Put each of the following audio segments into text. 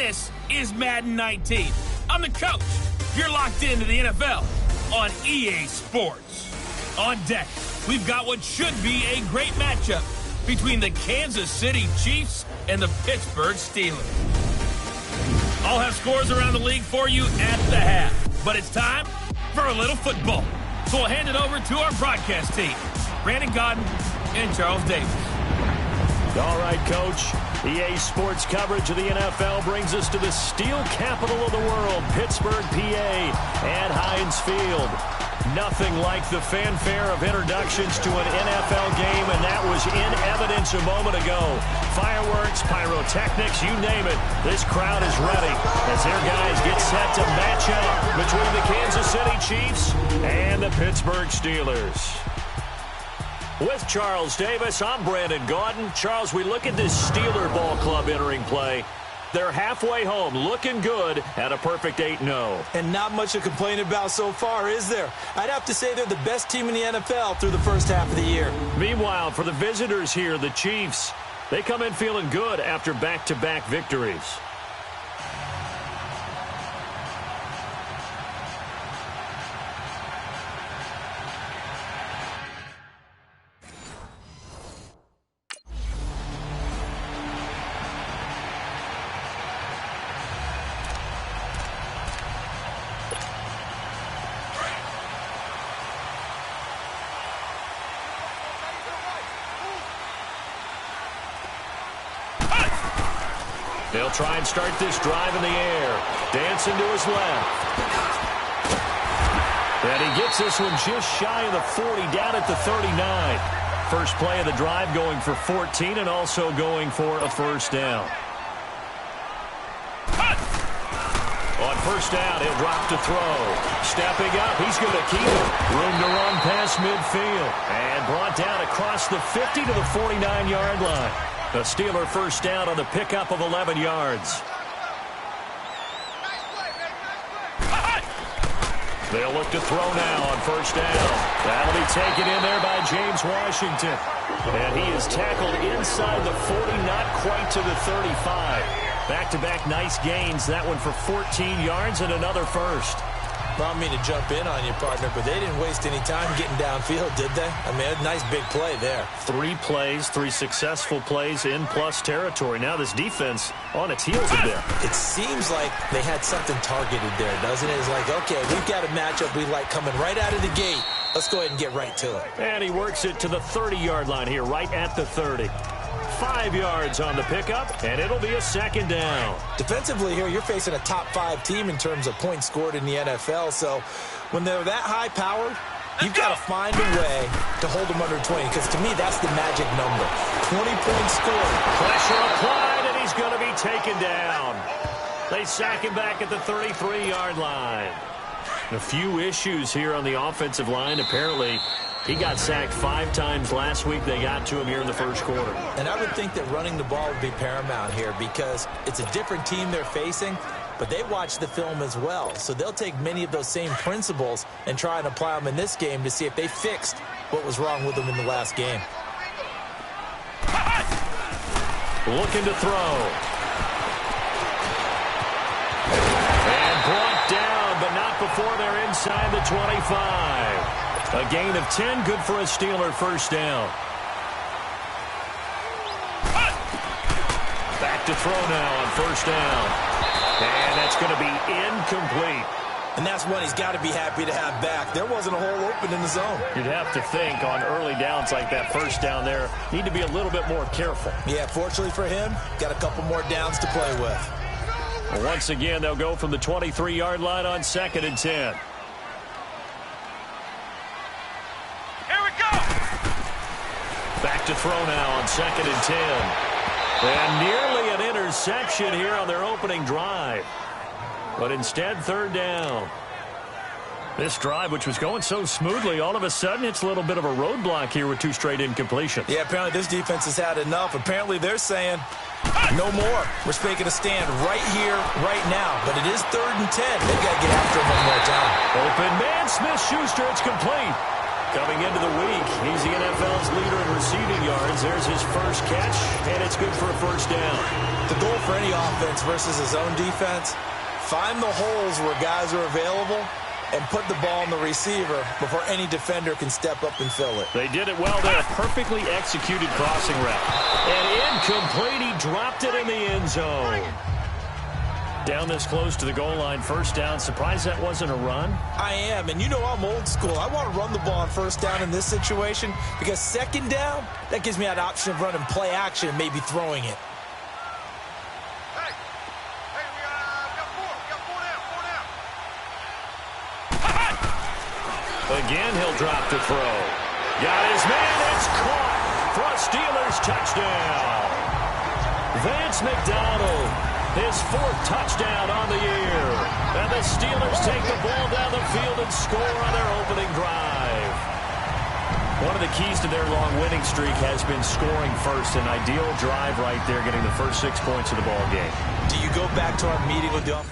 This is Madden 19. I'm the coach. You're locked into the NFL on EA Sports. On deck, we've got what should be a great matchup between the Kansas City Chiefs and the Pittsburgh Steelers. I'll have scores around the league for you at the half, but it's time for a little football. So we'll hand it over to our broadcast team, Brandon Godden and Charles Davis. All right, Coach. EA Sports coverage of the NFL brings us to the steel capital of the world, Pittsburgh, PA, at Heinz Field. Nothing like the fanfare of introductions to an NFL game, and that was in evidence a moment ago. Fireworks, pyrotechnics, you name it. This crowd is ready as their guys get set to match up between the Kansas City Chiefs and the Pittsburgh Steelers. With Charles Davis, I'm Brandon Godden. Charles, we look at this Steeler ball club entering play. They're halfway home, looking good at a perfect 8-0. And not much to complain about so far, is there? I'd have to say they're the best team in the NFL through the first half of the year. Meanwhile, for the visitors here, the Chiefs, they come in feeling good after back-to-back victories. They'll try and start this drive in the air. Dancing to his left. And he gets this one just shy of the 40, down at the 39. First play of the drive going for 14 and also going for a first down. On first down, he'll drop to throw. Stepping up, he's going to keep it. Room to run past midfield. And brought down across the 50 to the 49-yard line. The Steeler first down on the pickup of 11 yards. They'll look to throw now on first down. That'll be taken in there by James Washington. And he is tackled inside the 40, not quite to the 35. Back-to-back nice gains. That one for 14 yards and another first. I don't mean to jump in on you, partner, but they didn't waste any time getting downfield, did they? I mean, a nice big play there. 3 plays, 3 successful plays in plus territory. Now this defense on its heels a bit. It seems like they had something targeted there, doesn't it? It's like, okay, we've got a matchup we like coming right out of the gate. Let's go ahead and get right to it. And he works it to the 30-yard line here, right at the 30. 5 yards on the pickup, and it'll be a second down. Defensively here, you're facing a top-5 team in terms of points scored in the NFL, so when they're that high-powered, you've got to find a way to hold them under 20, because to me, that's the magic number. 20 points scored. Pressure applied, and he's going to be taken down. They sack him back at the 33-yard line. A few issues here on the offensive line. Apparently, he got sacked 5 times last week. They got to him here in the first quarter. And I would think that running the ball would be paramount here because it's a different team they're facing, but they watch the film as well. So they'll take many of those same principles and try and apply them in this game to see if they fixed what was wrong with them in the last game. Looking to throw. And brought down, but not before they're inside the 25. A gain of 10, good for a Steeler first down. Back to throw now on first down. And that's going to be incomplete. And that's one he's got to be happy to have back. There wasn't a hole open in the zone. You'd have to think on early downs like that, first down there, need to be a little bit more careful. Yeah, fortunately for him, got a couple more downs to play with. Well, once again, they'll go from the 23-yard line on 2nd and 10. Back to throw now on 2nd and 10. And nearly an interception here on their opening drive. But instead, 3rd down. This drive, which was going so smoothly, all of a sudden it's a little bit of a roadblock here with 2 straight incompletions. Yeah, apparently this defense has had enough. Apparently they're saying, no more. We're making a stand right here, right now. But it is 3rd and 10. They've got to get after him one more time. Open man, Smith-Schuster, it's complete. Coming into the week, he's the NFL's leader in receiving yards. There's his first catch, and it's good for a first down. The goal for any offense versus his own defense, find the holes where guys are available and put the ball in the receiver before any defender can step up and fill it. They did it well there. Perfectly executed crossing route. And incomplete. He dropped it in the end zone. Down this close to the goal line, first down. Surprised that wasn't a run? I am, and you know I'm old school. I want to run the ball on first down in this situation because second down, that gives me that option of running play action and maybe throwing it. Again, he'll drop to throw. Got his man. It's caught for a Steelers touchdown. Vance McDonald, his fourth touchdown on the year. And the Steelers take the ball down the field and score on their opening drive. One of the keys to their long winning streak has been scoring first. An ideal drive right there, getting the first 6 points of the ball game. Do you go back to our meeting with the offense?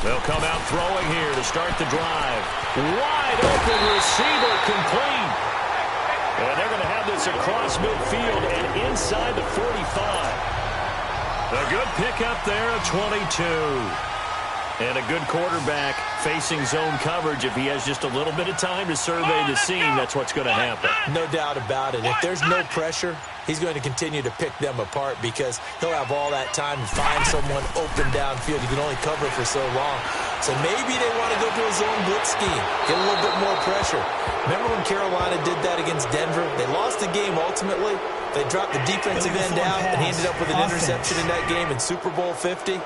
They'll come out throwing here to start the drive. Wide open receiver complete. And they're going to have this across midfield and inside the 45. A good pickup there of 22. And a good quarterback facing zone coverage. If he has just a little bit of time to survey the scene, that's what's going to happen. No doubt about it. If there's no pressure, he's going to continue to pick them apart because he'll have all that time to find someone open downfield. You can only cover for so long. So maybe they want to go to a zone blitz scheme, get a little bit more pressure. Remember when Carolina did that against Denver? They lost the game ultimately. They dropped the defensive end out, and he ended up with an interception in that game in Super Bowl 50.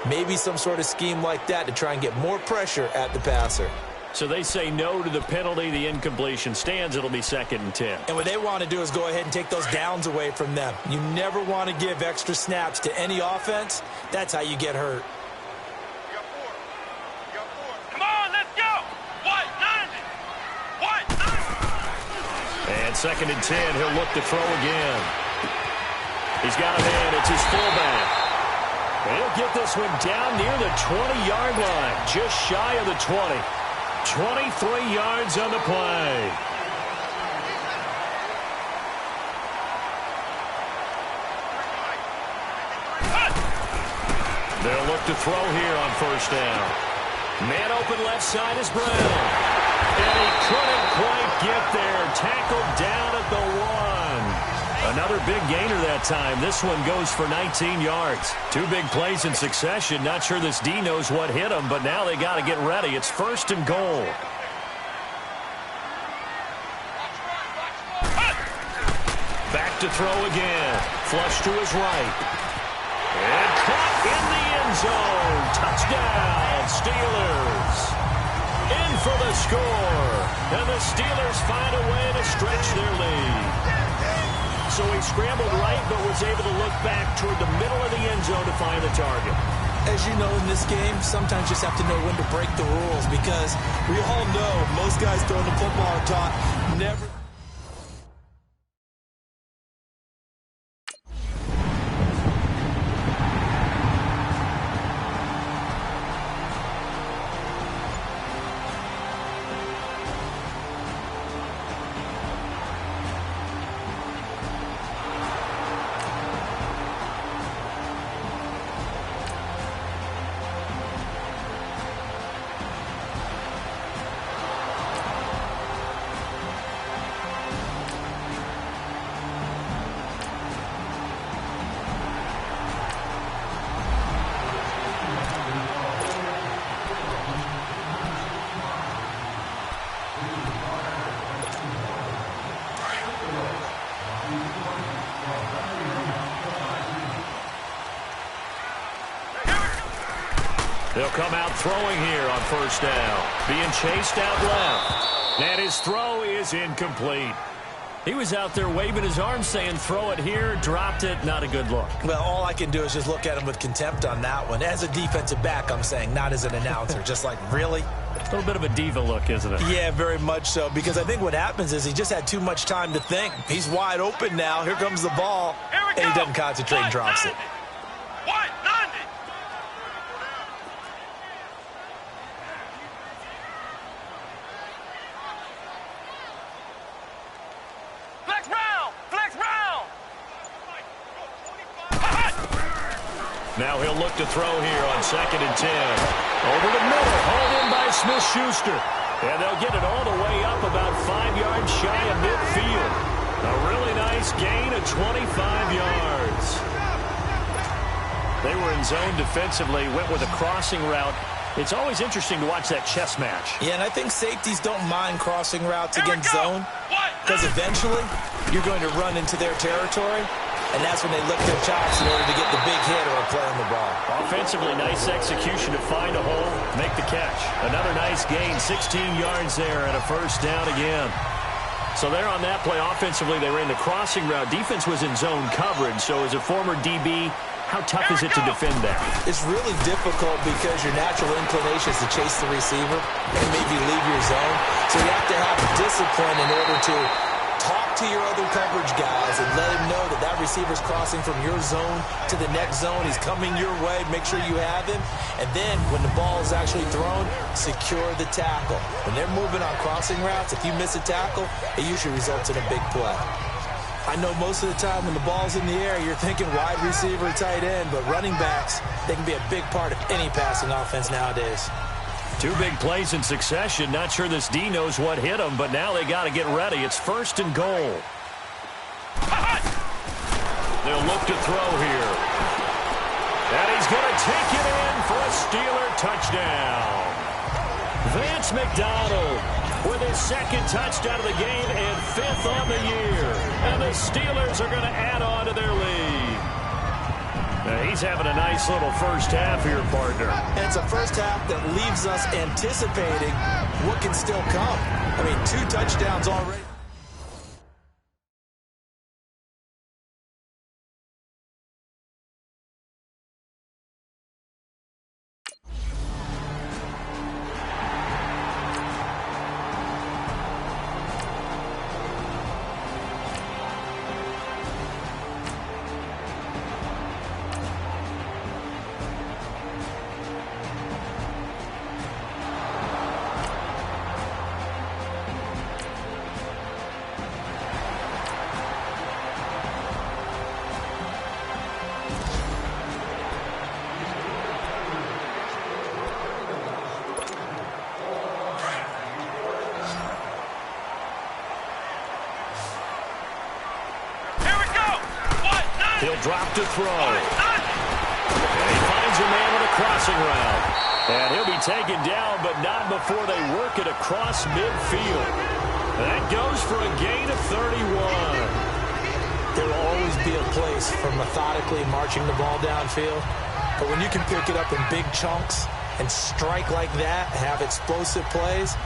Maybe some sort of scheme like that to try and get more pressure at the passer. So they say no to the penalty. The incompletion stands. It'll be 2nd and 10. And what they want to do is go ahead and take those downs away from them. You never want to give extra snaps to any offense. That's how you get hurt. Come on, let's go. What? 90. What? And 2nd and 10. He'll look to throw again. He's got a man. It's his fullback. He'll get this one down near the 20-yard line, just shy of the 20. 23 yards on the play. They'll look to throw here on first down. Man open left side is Brown. And he couldn't quite get there. Tackled down at the 1. Another big gainer that time. This one goes for 19 yards. 2 big plays in succession. Not sure this D knows what hit him, but now they got to get ready. It's 1st and goal. Back to throw again. Flush to his right. And caught in the end zone. Touchdown, Steelers. In for the score. And the Steelers find a way to stretch their lead. So he scrambled right, but was able to look back toward the middle of the end zone to find the target. As you know, in this game, sometimes you just have to know when to break the rules because we all know most guys throwing the football are taught never. They'll come out throwing here on first down. Being chased out left. And his throw is incomplete. He was out there waving his arms saying, throw it here, dropped it, not a good look. Well, all I can do is just look at him with contempt on that one. As a defensive back, I'm saying, not as an announcer. Just like, really? A little bit of a diva look, isn't it? Yeah, very much so, because I think what happens is he just had too much time to think. He's wide open now. Here comes the ball, and he doesn't concentrate and drops it. Now he'll look to throw here on 2nd and 10. Over the middle, hauled in by Smith-Schuster. And they'll get it all the way up about 5 yards shy of midfield. A really nice gain of 25 yards. They were in zone defensively, went with a crossing route. It's always interesting to watch that chess match. Yeah, and I think safeties don't mind crossing routes against zone, because eventually you're going to run into their territory. And that's when they lift their chops in order to get the big hit or a play on the ball. Offensively, nice execution to find a hole, make the catch. Another nice gain, 16 yards there, and a first down again. So there on that play, offensively, they ran the crossing route. Defense was in zone coverage, so as a former DB, how tough is it to defend that? It's really difficult because your natural inclination is to chase the receiver and maybe leave your zone. So you have to have discipline in order to talk to your other coverage guys and let him know that that receiver's crossing from your zone to the next zone. He's coming your way. Make sure you have him. And then when the ball is actually thrown, secure the tackle. When they're moving on crossing routes, if you miss a tackle, it usually results in a big play. I know most of the time when the ball's in the air, you're thinking wide receiver, tight end, but running backs, they can be a big part of any passing offense nowadays. 2 big plays in succession. Not sure this D knows what hit him, but now they got to get ready. It's 1st and goal. They'll look to throw here. And he's going to take it in for a Steeler touchdown. Vance McDonald with his 2nd touchdown of the game and 5th on the year. And the Steelers are going to add on to their lead. Now he's having a nice little first half here, partner. And it's a first half that leaves us anticipating what can still come. I mean, 2 touchdowns already. He'll drop to throw. And he finds a man on a crossing route. And he'll be taken down, but not before they work it across midfield. That goes for a gain of 31. There will always be a place for methodically marching the ball downfield. But when you can pick it up in big chunks and strike like that, have explosive plays,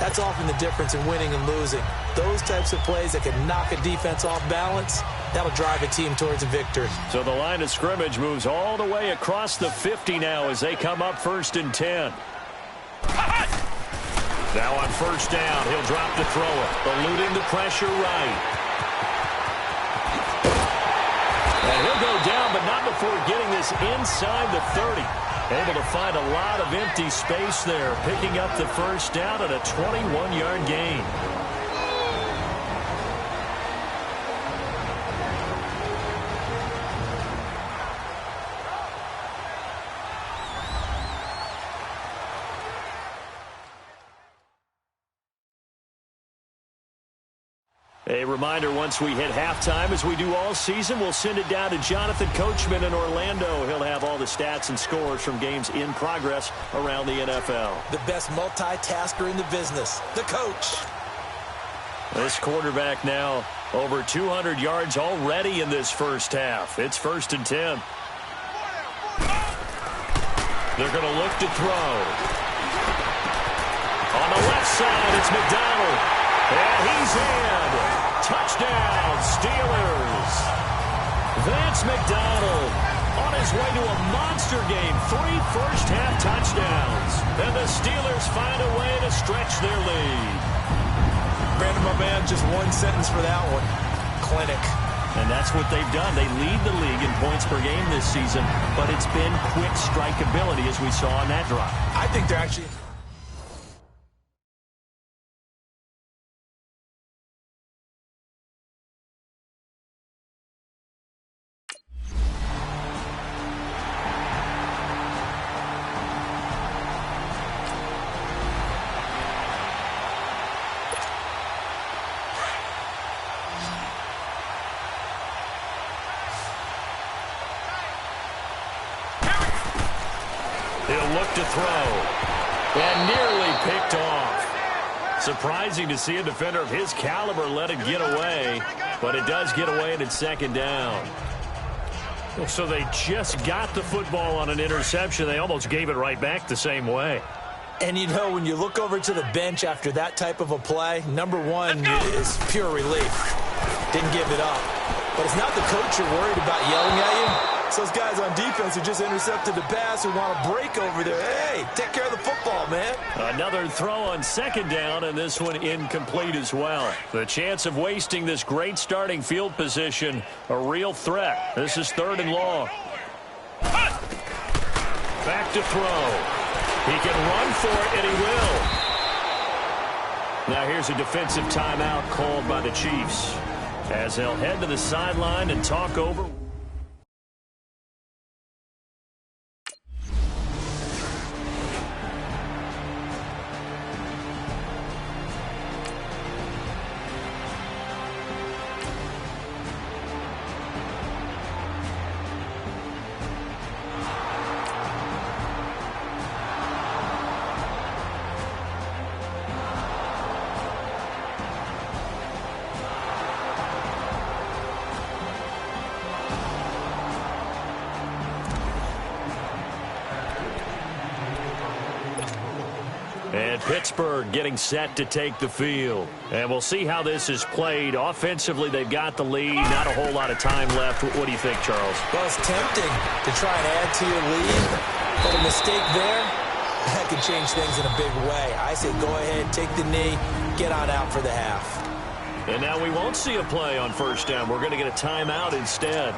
that's often the difference in winning and losing. Those types of plays that can knock a defense off balance, that'll drive a team towards a victory. So the line of scrimmage moves all the way across the 50 now as they come up 1st and 10. Now on first down, he'll drop to throw it. Eluding the pressure right. And he'll go down, but not before getting this inside the 30. Able to find a lot of empty space there, picking up the first down at a 21-yard gain. A reminder, once we hit halftime, as we do all season, we'll send it down to Jonathan Coachman in Orlando. He'll have all the stats and scores from games in progress around the NFL. The best multitasker in the business, the coach. This quarterback now over 200 yards already in this first half. It's 1st and 10. They're going to look to throw. On the left side, it's McDonald. And he's in. Touchdown, Steelers. Vance McDonald on his way to a monster game. 3 first-half touchdowns. And the Steelers find a way to stretch their lead. Brandon, my man, just one sentence for that one. Clinic. And that's what they've done. They lead the league in points per game this season, but it's been quick strikeability as we saw on that drive. I think they're actually... He'll look to throw. And nearly picked off. Surprising to see a defender of his caliber let it get away, but it does get away and it's second down. So they just got the football on an interception. They almost gave it right back the same way. And, you know, when you look over to the bench after that type of a play, number one is pure relief. Didn't give it up. But it's not the coach you're worried about yelling at you. It's those guys on defense who just intercepted the pass who want to break over there. Hey, take care of the football, man. Another throw on second down, and this one incomplete as well. The chance of wasting this great starting field position, a real threat. This is 3rd and long. Back to throw. He can run for it, and he will. Now here's a defensive timeout called by the Chiefs as they'll head to the sideline and talk over. And Pittsburgh getting set to take the field. And we'll see how this is played. Offensively, they've got the lead. Not a whole lot of time left. What do you think, Charles? Well, it's tempting to try and add to your lead. But a mistake there, that can change things in a big way. I say go ahead, take the knee, get on out for the half. And now we won't see a play on first down. We're going to get a timeout instead,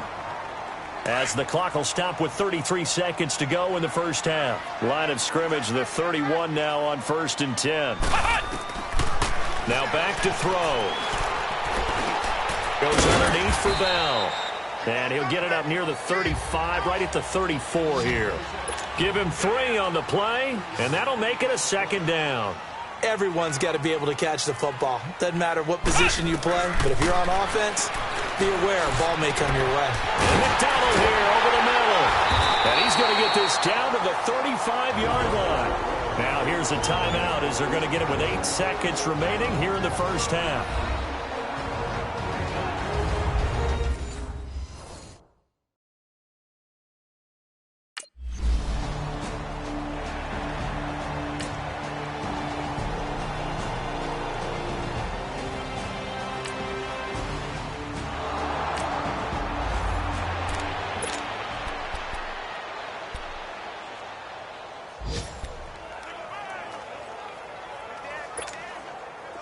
as the clock will stop with 33 seconds to go in the first half. Line of scrimmage, the 31 now on 1st and 10. Now back to throw. Goes underneath for Bell. And he'll get it up near the 35, right at the 34 here. Give him 3 on the play, and that'll make it a second down. Everyone's got to be able to catch the football. Doesn't matter what position you play, but if you're on offense, be aware a ball may come your way. And McDonald here over the middle. And he's going to get this down to the 35-yard line. Now here's a timeout as they're going to get it with 8 seconds remaining here in the first half.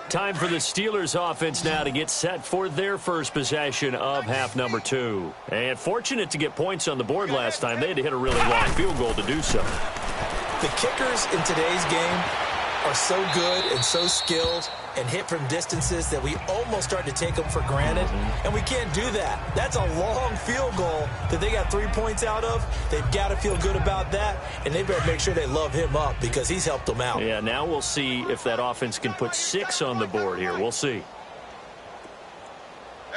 Time for the Steelers offense now to get set for their first possession of half number 2. And fortunate to get points on the board last time. They had to hit a really long field goal to do so. The kickers in today's game are so good and so skilled and hit from distances that we almost start to take them for granted. And we can't do that. That's a long field goal that they got 3 points out of. They've got to feel good about that, and they better make sure they love him up because he's helped them out. Yeah, now we'll see if that offense can put 6 on the board here. We'll see.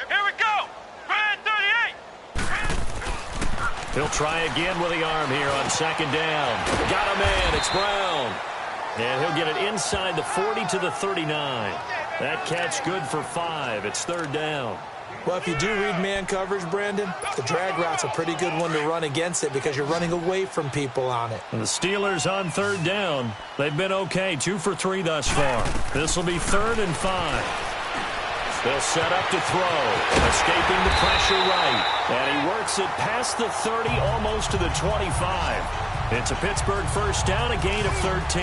Here we go. Brad 38. He'll try again with the arm here on second down. Got a man. It's Brown. And he'll get it inside the 40 to the 39. That catch good for 5. It's 3rd down. Well, if you do read man coverage, Brandon, the drag route's a pretty good one to run against it because you're running away from people on it. And the Steelers on third down. They've been okay, 2 for 3 thus far. This will be 3rd and 5. They'll set up to throw, escaping the pressure right. And he works it past the 30, almost to the 25. It's a Pittsburgh first down, a gain of 13.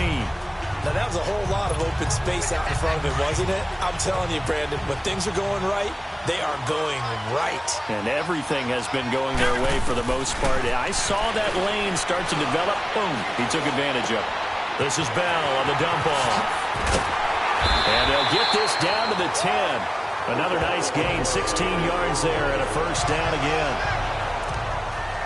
Now, that was a whole lot of open space out in front of him, wasn't it? I'm telling you, Brandon, when things are going right, they are going right. And everything has been going their way for the most part. I saw that lane start to develop. Boom, he took advantage of it. This is Bell on the dump off. And they'll get this down to the 10. Another nice gain, 16 yards there, and a first down again.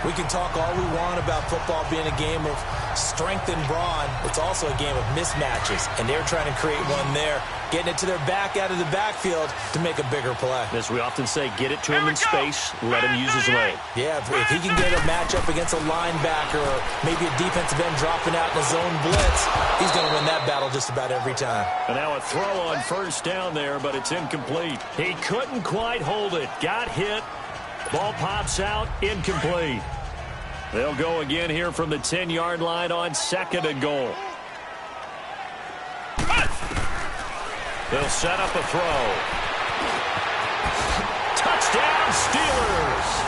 We can talk all we want about football being a game of strength and brawn. It's also a game of mismatches, and they're trying to create one there, getting it to their back out of the backfield to make a bigger play. As we often say, get it to him in space, let him use his leg. Yeah, if he can get a matchup against a linebacker or maybe a defensive end dropping out in a zone blitz, he's going to win that battle just about every time. And now a throw on first down there, but it's incomplete. He couldn't quite hold it. Got hit. Ball pops out, incomplete. They'll go again here from the 10-yard line on 2nd and goal. They'll set up a throw. Touchdown, Steelers!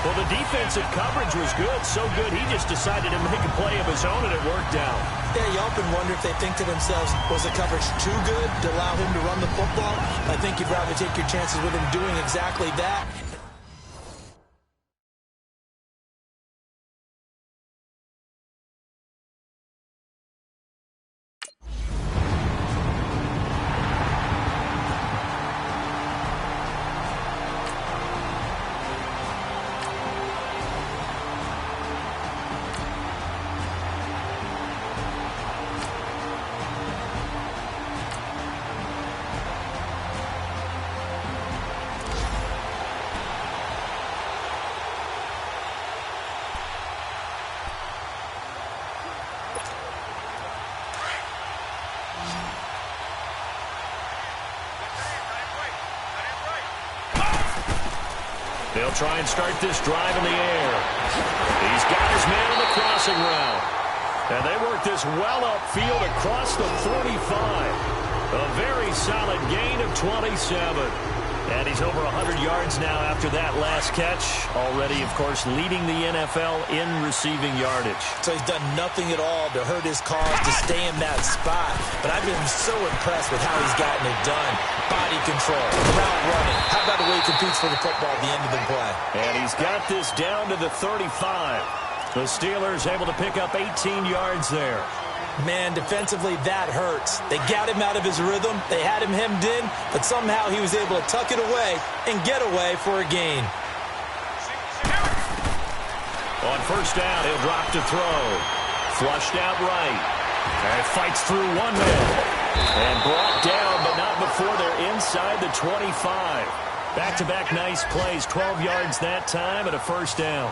Well, the defensive coverage was good, so good he just decided to make a play of his own, and it worked out. Yeah, you often wonder if they think to themselves, was the coverage too good to allow him to run the football? I think you'd rather take your chances with him doing exactly that. They'll try and start this drive in the air. He's got his man on the crossing route. And they work this well upfield across the 45. A very solid gain of 27. And he's over 100 yards now after that last catch. Already, of course, leading the NFL in receiving yardage. So he's done nothing at all to hurt his cause, to stay in that spot. But I've been so impressed with how he's gotten it done. Body control, route running. How about the way he competes for the football at the end of the play? And he's got this down to the 35. The Steelers able to pick up 18 yards there. Man, defensively, that hurts. They got him out of his rhythm. They had him hemmed in, but somehow he was able to tuck it away and get away for a gain. On first down, he'll drop to throw. Flushed out right. And fights through one man. And brought down, but not before they're inside the 25. Back-to-back nice plays. 12 yards that time and a first down.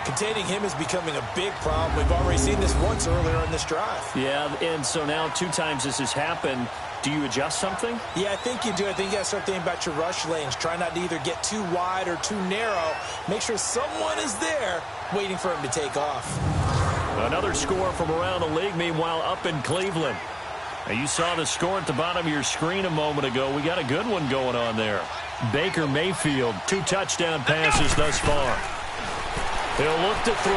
Containing him is becoming a big problem. We've already seen this once earlier in this drive. Yeah, and so now 2 times this has happened. Do you adjust something? Yeah, I think you do. I think you got to start thinking about your rush lanes. Try not to either get too wide or too narrow. Make sure someone is there waiting for him to take off. Another score from around the league, meanwhile, up in Cleveland. Now, you saw the score at the bottom of your screen a moment ago. We got a good one going on there. Baker Mayfield, 2 touchdown passes thus far. He'll look to throw.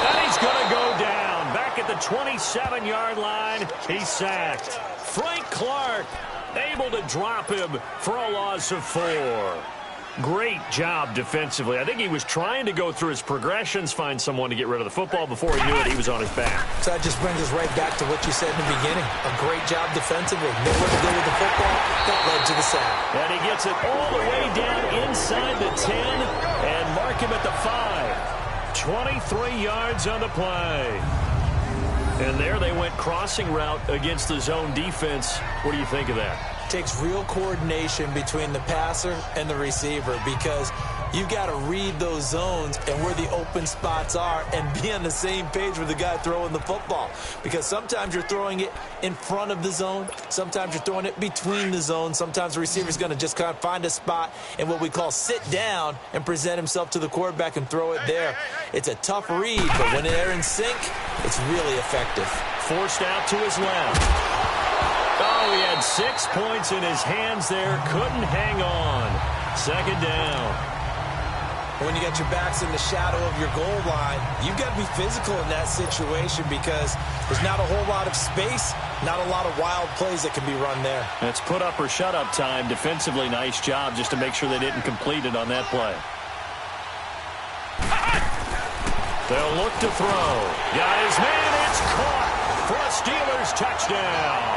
And he's going to go down. Back at the 27-yard line, he's sacked. Frank Clark able to drop him for a loss of 4. Great job defensively. I think he was trying to go through his progressions, find someone to get rid of the football. Before he knew it, he was on his back. So that just brings us right back to what you said in the beginning. A great job defensively. Knew what to do with the football. That led to the sack. And he gets it all the way down inside the 10 and mark him at the 5. 23 yards on the play. And there they went crossing route against the zone defense. What do you think of that? takes real coordination between the passer and the receiver because you've got to read those zones and where the open spots are and be on the same page with the guy throwing the football. Because sometimes you're throwing it in front of the zone. Sometimes you're throwing it between the zones. Sometimes the receiver's going to just kind of find a spot and what we call sit down and present himself to the quarterback and throw it there. It's a tough read, but when they're in sync, it's really effective. Forced out to his left. Oh, he had 6 points in his hands there. Couldn't hang on. Second down. When you got your backs in the shadow of your goal line, you've got to be physical in that situation because there's not a whole lot of space, not a lot of wild plays that can be run there. It's put up or shut up time. Defensively, nice job just to make sure they didn't complete it on that play. They'll look to throw. Got his man. It's caught for a Steelers touchdown.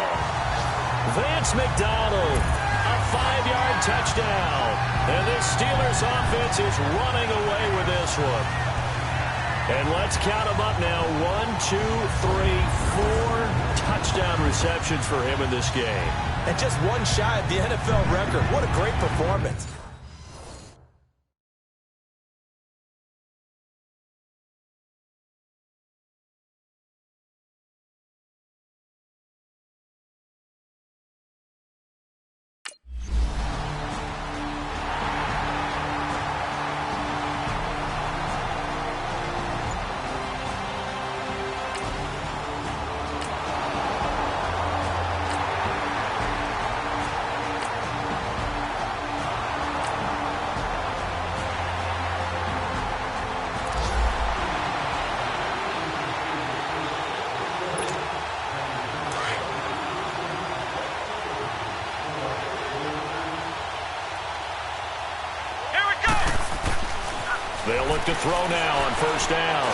Vance McDonald, a 5-yard touchdown. And this Steelers offense is running away with this one. And let's count them up now. 1, 2, 3, 4 touchdown receptions for him in this game. And just one shy of the NFL record. What a great performance. They'll look to throw now on first down.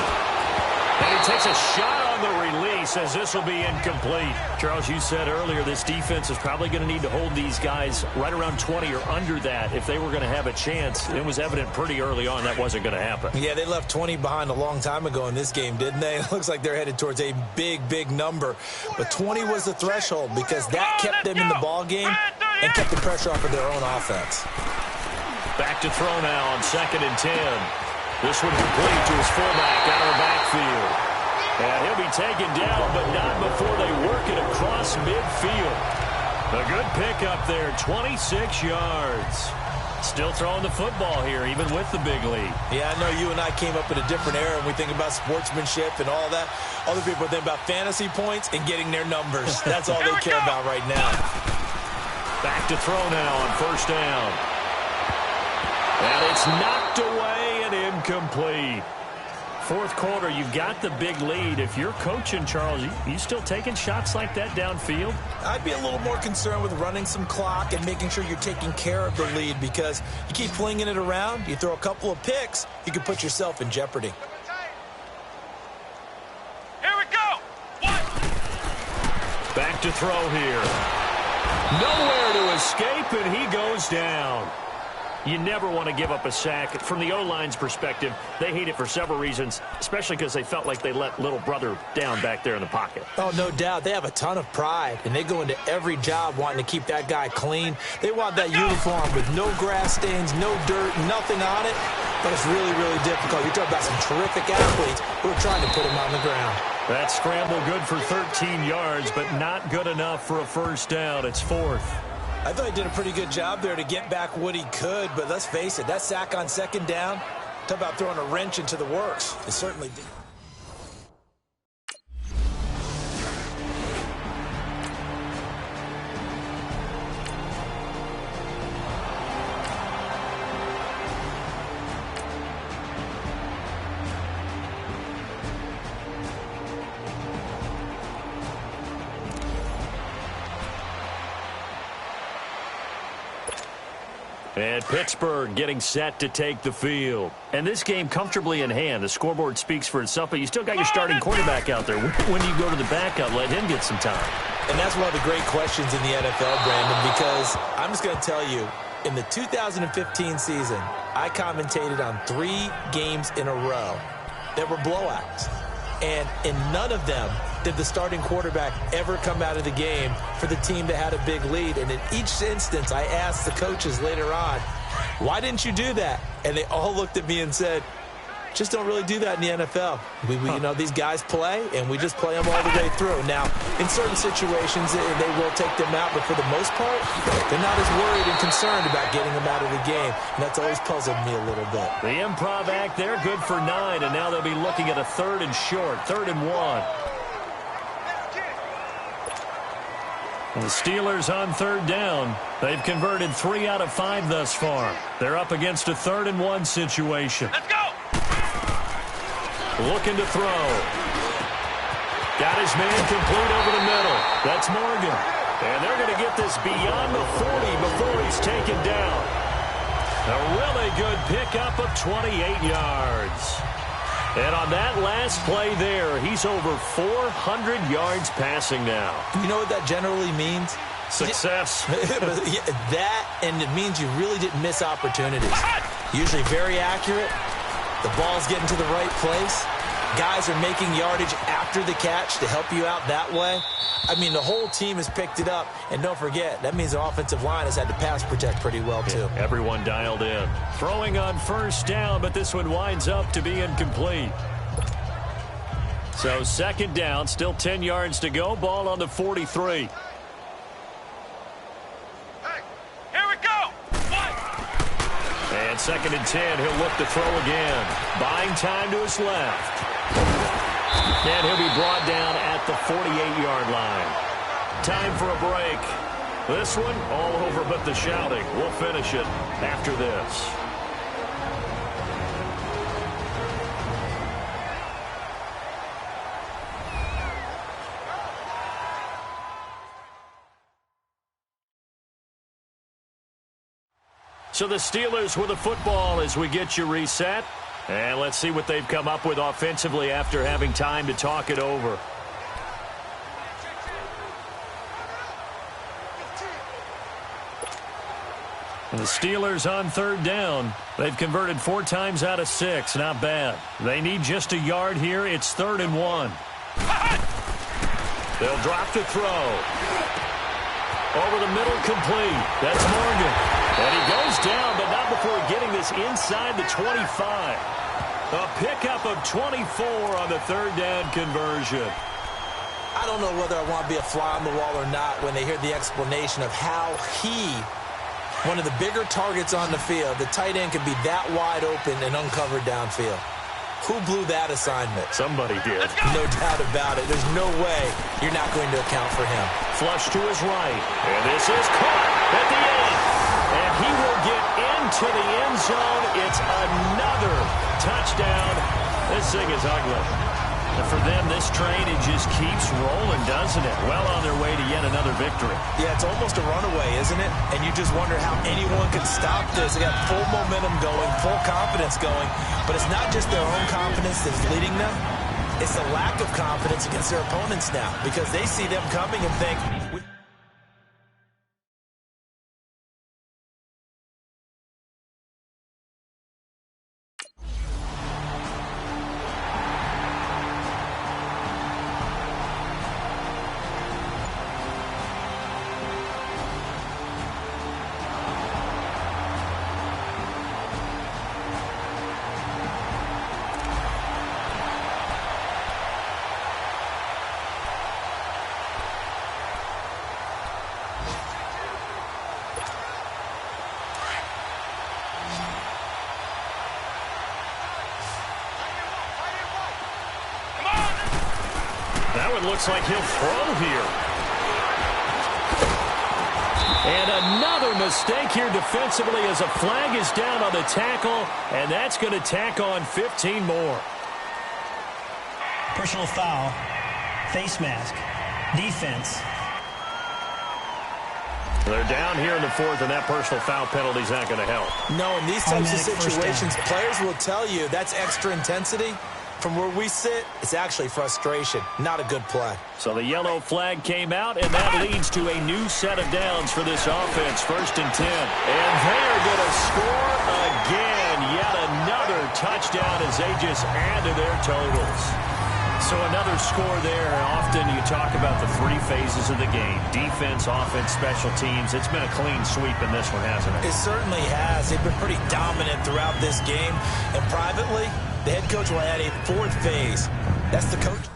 And he takes a shot on the release as this will be incomplete. Charles, you said earlier this defense is probably going to need to hold these guys right around 20 or under that if they were going to have a chance. It was evident pretty early on that wasn't going to happen. Yeah, they left 20 behind a long time ago in this game, didn't they? It looks like they're headed towards a big, big number. But 20 was the threshold because that kept them in the ball game and kept the pressure off of their own offense. Back to throw now on 2nd and 10. This one complete to his fullback out of the backfield. And he'll be taken down, but not before they work it across midfield. A good pickup there, 26 yards. Still throwing the football here, even with the big lead. Yeah, I know you and I came up in a different era and we think about sportsmanship and all that. Other people think about fantasy points and getting their numbers. That's all they care about right now. Back to throw now on first down. And it's knocked away and incomplete. Fourth quarter, you've got the big lead. If you're coaching, Charles, you still taking shots like that downfield? I'd be a little more concerned with running some clock and making sure you're taking care of the lead because you keep flinging it around, you throw a couple of picks, you can put yourself in jeopardy. Here we go. Back to throw here. Nowhere to escape, and he goes down. You never want to give up a sack. From the O-line's perspective, they hate it for several reasons, especially because they felt like they let little brother down back there in the pocket. Oh, no doubt. They have a ton of pride, and they go into every job wanting to keep that guy clean. They want that uniform with no grass stains, no dirt, nothing on it, but it's really, really difficult. You're talking about some terrific athletes who are trying to put him on the ground. That scramble good for 13 yards, but not good enough for a first down. It's fourth. I thought he did a pretty good job there to get back what he could, but let's face it, that sack on second down, talk about throwing a wrench into the works. It certainly did. And Pittsburgh getting set to take the field. And this game comfortably in hand. The scoreboard speaks for itself, but you still got your starting quarterback out there. When you go to the backup, let him get some time. And that's one of the great questions in the NFL, Brandon, because I'm just going to tell you, in the 2015 season, I commentated on 3 games in a row that were blowouts. And in none of them did the starting quarterback ever come out of the game for the team that had a big lead. And in each instance, I asked the coaches later on, why didn't you do that? And they all looked at me and said, just don't really do that in the NFL. You know, these guys play, and we just play them all the way through. Now, in certain situations, they will take them out, but for the most part, they're not as worried and concerned about getting them out of the game, and that's always puzzled me a little bit. The improv act there, good for 9, and now they'll be looking at a 3rd and short, 3rd and 1. The Steelers on 3rd down. They've converted 3 out of 5 thus far. They're up against a 3rd and 1 situation. Let's go! Looking to throw. Got his man complete over the middle. That's Morgan. And they're going to get this beyond the 40 before he's taken down. A really good pickup of 28 yards. And on that last play there, he's over 400 yards passing now. You know what that generally means? Success. That, and it means you really didn't miss opportunities. Usually very accurate. The ball's getting to the right place. Guys are making yardage after the catch to help you out that way. I mean, the whole team has picked it up. And don't forget, that means the offensive line has had to pass protect pretty well, too. Yeah, everyone dialed in. Throwing on 1st down, but this one winds up to be incomplete. So 2nd down, still 10 yards to go. Ball on the 43. And 2nd and 10, he'll look to throw again. Buying time to his left. And he'll be brought down at the 48-yard line. Time for a break. This one, all over but the shouting. We'll finish it after this. So the Steelers with the football as we get you reset. And let's see what they've come up with offensively after having time to talk it over. And the Steelers on 3rd down. They've converted 4 times out of 6. Not bad. They need just a yard here. It's 3rd and 1. They'll drop to throw. Over the middle, complete. That's Morgan. And he goes down, but not before getting this inside the 25. A pickup of 24 on the 3rd down conversion. I don't know whether I want to be a fly on the wall or not when they hear the explanation of how one of the bigger targets on the field, the tight end could be that wide open and uncovered downfield. Who blew that assignment? Somebody did. No doubt about it. There's no way you're not going to account for him. Flush to his right. And this is caught at the end. And he will get into the end zone. It's another touchdown. This thing is ugly. And for them, this train, it just keeps rolling, doesn't it? Well on their way to yet another victory. Yeah, it's almost a runaway, isn't it? And you just wonder how anyone can stop this. They got full momentum going, full confidence going. But it's not just their own confidence that's leading them. It's the lack of confidence against their opponents now because they see them coming and think, looks like he'll throw here. And another mistake here defensively as a flag is down on the tackle, and that's going to tack on 15 more. Personal foul, face mask, defense. They're down here in the 4th, and that personal foul penalty is not going to help. No, in these types of situations, players will tell you that's extra intensity. From where we sit, it's actually frustration. Not a good play. So the yellow flag came out, and that leads to a new set of downs for this offense. 1st and 10. And they're going to score again. Yet another touchdown as they just add to their totals. So another score there. Often you talk about the three phases of the game: defense, offense, special teams. It's been a clean sweep in this one, hasn't it? It certainly has. They've been pretty dominant throughout this game. And privately, the head coach will add a fourth phase. That's the coach.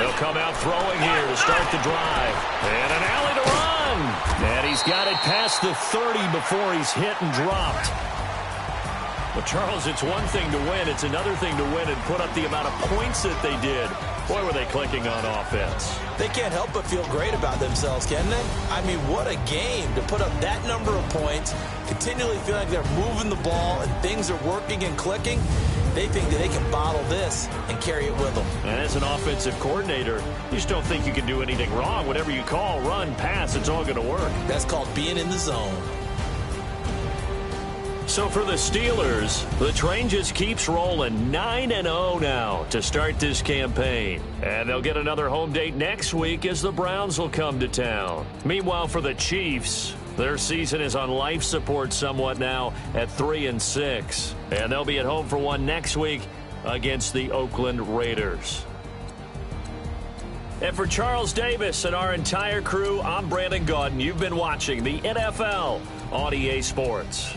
They'll come out throwing here to start the drive. And an alley to run. And he's got it past the 30 before he's hit and dropped. Well, Charles, it's one thing to win. It's another thing to win and put up the amount of points that they did. Boy, were they clicking on offense. They can't help but feel great about themselves, can they? I mean, what a game to put up that number of points, continually feeling like they're moving the ball and things are working and clicking. They think that they can bottle this and carry it with them. And as an offensive coordinator, you just don't think you can do anything wrong. Whatever you call, run, pass, it's all going to work. That's called being in the zone. So for the Steelers, the train just keeps rolling 9-0 now to start this campaign. And they'll get another home date next week as the Browns will come to town. Meanwhile, for the Chiefs, their season is on life support somewhat now at 3-6. And they'll be at home for one next week against the Oakland Raiders. And for Charles Davis and our entire crew, I'm Brandon Gaudin. You've been watching the NFL on EA Sports.